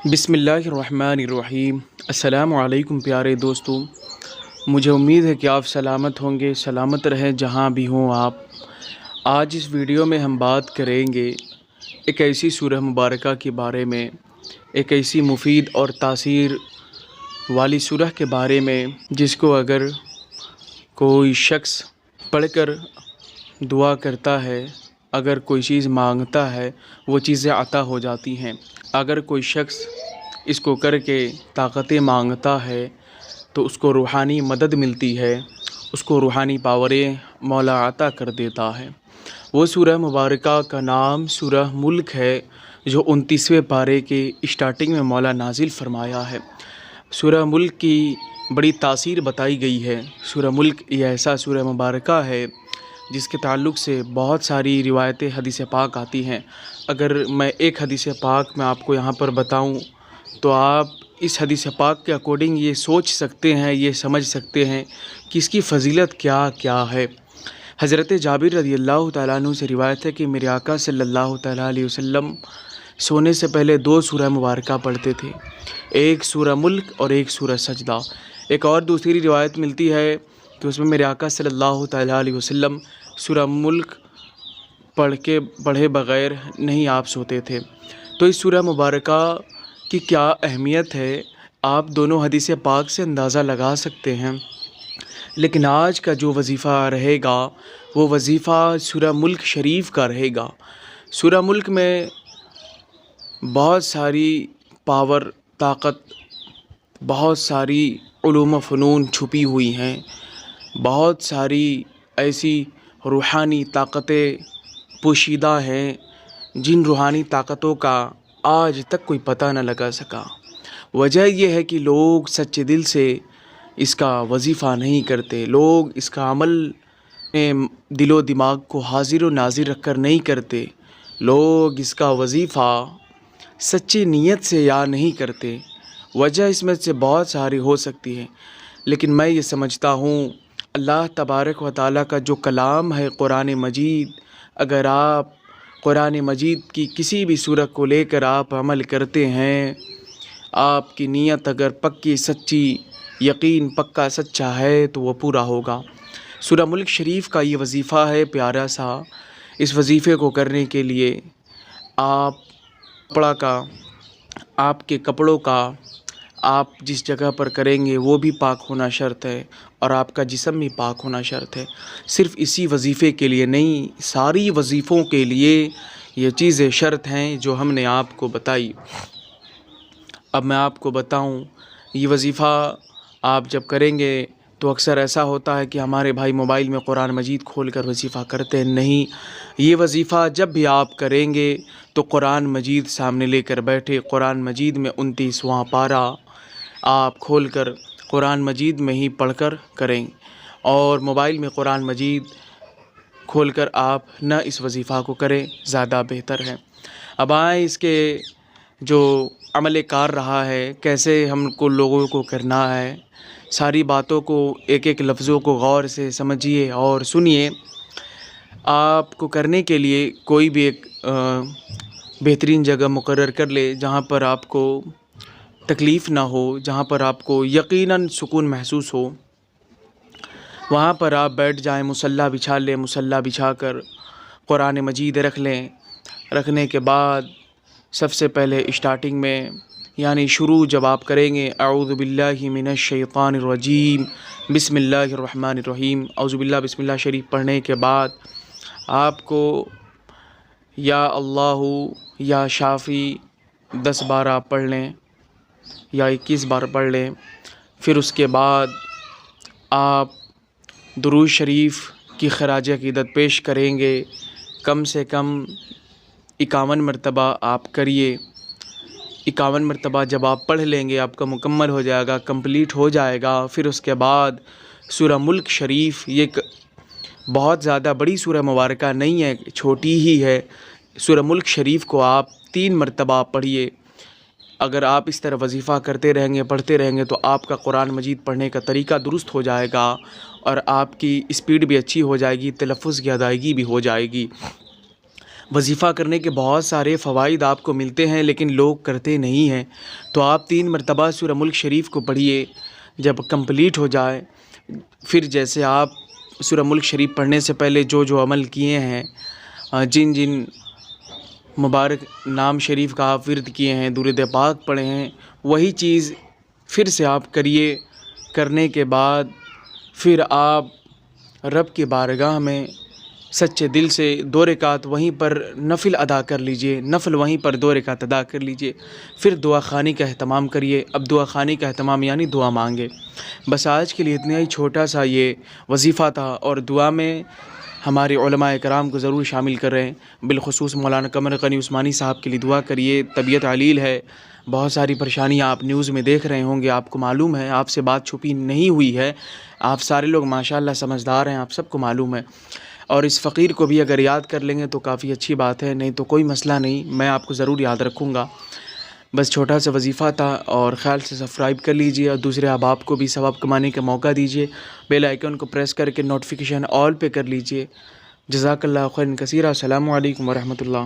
بسم اللہ الرحمن الرحیم۔ السلام علیکم پیارے دوستوں، مجھے امید ہے کہ آپ سلامت ہوں گے، سلامت رہیں جہاں بھی ہوں آپ۔ آج اس ویڈیو میں ہم بات کریں گے ایک ایسی سورہ مبارکہ کے بارے میں، ایک ایسی مفید اور تاثیر والی سورہ کے بارے میں جس کو اگر کوئی شخص پڑھ کر دعا کرتا ہے، اگر کوئی چیز مانگتا ہے وہ چیزیں عطا ہو جاتی ہیں۔ اگر کوئی شخص اس کو کر کے طاقتیں مانگتا ہے تو اس کو روحانی مدد ملتی ہے، اس کو روحانی پاوریں مولا عطا کر دیتا ہے۔ وہ سورہ مبارکہ کا نام سورہ ملک ہے، جو 29ویں پارے کے اسٹارٹنگ میں مولا نازل فرمایا ہے۔ سورہ ملک کی بڑی تاثیر بتائی گئی ہے۔ سورہ ملک یہ ایسا سورہ مبارکہ ہے جس کے تعلق سے بہت ساری روایتیں حدیث پاک آتی ہیں۔ اگر میں ایک حدیث پاک میں آپ کو یہاں پر بتاؤں تو آپ اس حدیث پاک کے اکارڈنگ یہ سوچ سکتے ہیں، یہ سمجھ سکتے ہیں کہ اس کی فضیلت کیا ہے۔ حضرت جابر رضی اللہ تعالیٰ عنہ سے روایت ہے کہ میرے آقا صلی اللہ تعالیٰ علیہ وسلم سونے سے پہلے 2 سورہ مبارکہ پڑھتے تھے، ایک سورہ ملک اور ایک سورہ سجدہ۔ ایک اور دوسری روایت ملتی ہے کہ اس میں میرے آقا صلی اللہ تعالیٰ علیہ وسلم سورہ ملک پڑھے بغیر نہیں آپ سوتے تھے۔ تو اس سورہ مبارکہ کی کیا اہمیت ہے آپ دونوں حدیث پاک سے اندازہ لگا سکتے ہیں۔ لیکن آج کا جو وظیفہ رہے گا وہ وظیفہ سورہ ملک شریف کا رہے گا۔ سورہ ملک میں بہت ساری پاور، طاقت، بہت ساری علوم و فنون چھپی ہوئی ہیں، بہت ساری ایسی روحانی طاقتیں پوشیدہ ہیں جن روحانی طاقتوں کا آج تک کوئی پتہ نہ لگا سکا۔ وجہ یہ ہے کہ لوگ سچے دل سے اس کا وظیفہ نہیں کرتے، لوگ اس کا عمل دل و دماغ کو حاضر و ناظر رکھ کر نہیں کرتے، لوگ اس کا وظیفہ سچی نیت سے یا نہیں کرتے۔ وجہ اس میں سے بہت ساری ہو سکتی ہے، لیکن میں یہ سمجھتا ہوں اللہ تبارک و تعالیٰ کا جو کلام ہے قرآن مجید، اگر آپ قرآن مجید کی کسی بھی سورت کو لے کر آپ عمل کرتے ہیں، آپ کی نیت اگر پکی سچی، یقین پکا سچا ہے تو وہ پورا ہوگا۔ سورہ ملک شریف کا یہ وظیفہ ہے پیارا سا۔ اس وظیفے کو کرنے کے لیے آپ کے کپڑوں کا آپ جس جگہ پر کریں گے وہ بھی پاک ہونا شرط ہے، اور آپ کا جسم بھی پاک ہونا شرط ہے۔ صرف اسی وظیفے کے لیے نہیں، ساری وظیفوں کے لیے یہ چیزیں شرط ہیں جو ہم نے آپ کو بتائی۔ اب میں آپ کو بتاؤں، یہ وظیفہ آپ جب کریں گے تو اکثر ایسا ہوتا ہے کہ ہمارے بھائی موبائل میں قرآن مجید کھول کر وظیفہ کرتے ہیں۔ نہیں، یہ وظیفہ جب بھی آپ کریں گے تو قرآن مجید سامنے لے کر بیٹھے، قرآن مجید میں 29واں پارہ آپ کھول کر قرآن مجید میں ہی پڑھ کر کریں، اور موبائل میں قرآن مجید کھول کر آپ نہ اس وظیفہ کو کریں، زیادہ بہتر ہے۔ اب آئیں اس کے جو عمل کار رہا ہے، کیسے ہم کو لوگوں کو کرنا ہے، ساری باتوں کو، ایک ایک لفظوں کو غور سے سمجھیے اور سنیے۔ آپ کو کرنے کے لیے کوئی بھی ایک بہترین جگہ مقرر کر لے جہاں پر آپ کو تکلیف نہ ہو، جہاں پر آپ کو یقیناً سکون محسوس ہو، وہاں پر آپ بیٹھ جائیں، مصلی بچھا لیں، مصلی بچھا کر قرآن مجید رکھ لیں۔ رکھنے کے بعد سب سے پہلے اسٹارٹنگ میں یعنی شروع جب آپ کریں گے، اعوذ باللہ من الشیطان الرجیم بسم اللہ الرحمن الرحیم، اعوذ باللہ بسم اللہ شریف پڑھنے کے بعد آپ کو یا اللہ یا شافی 10 بار آپ پڑھ لیں یا 21 بار پڑھ لیں۔ پھر اس کے بعد آپ درود شریف کی خراج عقیدت پیش کریں گے، کم سے کم 51 مرتبہ آپ کریے۔ 51 مرتبہ جب آپ پڑھ لیں گے آپ کا مکمل ہو جائے گا، کمپلیٹ ہو جائے گا۔ پھر اس کے بعد سورہ ملک شریف، یہ بہت زیادہ بڑی سورہ مبارکہ نہیں ہے، چھوٹی ہی ہے۔ سورہ ملک شریف کو آپ 3 مرتبہ پڑھیے۔ اگر آپ اس طرح وظیفہ کرتے رہیں گے، پڑھتے رہیں گے تو آپ کا قرآن مجید پڑھنے کا طریقہ درست ہو جائے گا، اور آپ کی اسپیڈ بھی اچھی ہو جائے گی، تلفظ کی ادائیگی بھی ہو جائے گی۔ وظیفہ کرنے کے بہت سارے فوائد آپ کو ملتے ہیں لیکن لوگ کرتے نہیں ہیں۔ تو آپ 3 مرتبہ سورہ ملک شریف کو پڑھیے، جب کمپلیٹ ہو جائے پھر جیسے آپ سورہ ملک شریف پڑھنے سے پہلے جو عمل کیے ہیں، جن جن مبارک نام شریف کا آپ ورد کیے ہیں، درود پاک پڑھے ہیں، وہی چیز پھر سے آپ کریے۔ کرنے کے بعد پھر آپ رب کی بارگاہ میں سچے دل سے 2 رکعت وہیں پر نفل ادا کر لیجئے، نفل وہیں پر 2 رکعت ادا کر لیجئے، پھر دعا خوانی کا اہتمام کریے۔ اب دعا خوانی کا اہتمام یعنی دعا مانگے۔ بس آج کے لیے اتنا ہی چھوٹا سا یہ وظیفہ تھا، اور دعا میں ہمارے علماء کرام کو ضرور شامل کر رہے ہیں، بالخصوص مولانا قمر غنی عثمانی صاحب کے لیے دعا کریے۔ طبیعت علیل ہے، بہت ساری پریشانیاں آپ نیوز میں دیکھ رہے ہوں گے، آپ کو معلوم ہے، آپ سے بات چھپی نہیں ہوئی ہے، آپ سارے لوگ ماشاءاللہ سمجھدار ہیں، آپ سب کو معلوم ہے، اور اس فقیر کو بھی اگر یاد کر لیں گے تو کافی اچھی بات ہے، نہیں تو کوئی مسئلہ نہیں، میں آپ کو ضرور یاد رکھوں گا۔ بس چھوٹا سا وظیفہ تھا، اور خیال سے سبسکرائب کر لیجئے، اور دوسرے احباب کو بھی ثواب کمانے کا موقع دیجئے، بیل آئیکن کو پریس کر کے نوٹیفیکیشن آل پہ کر لیجئے۔ جزاک اللہ خیرا کثیرا۔ السلام علیکم ورحمۃ اللہ۔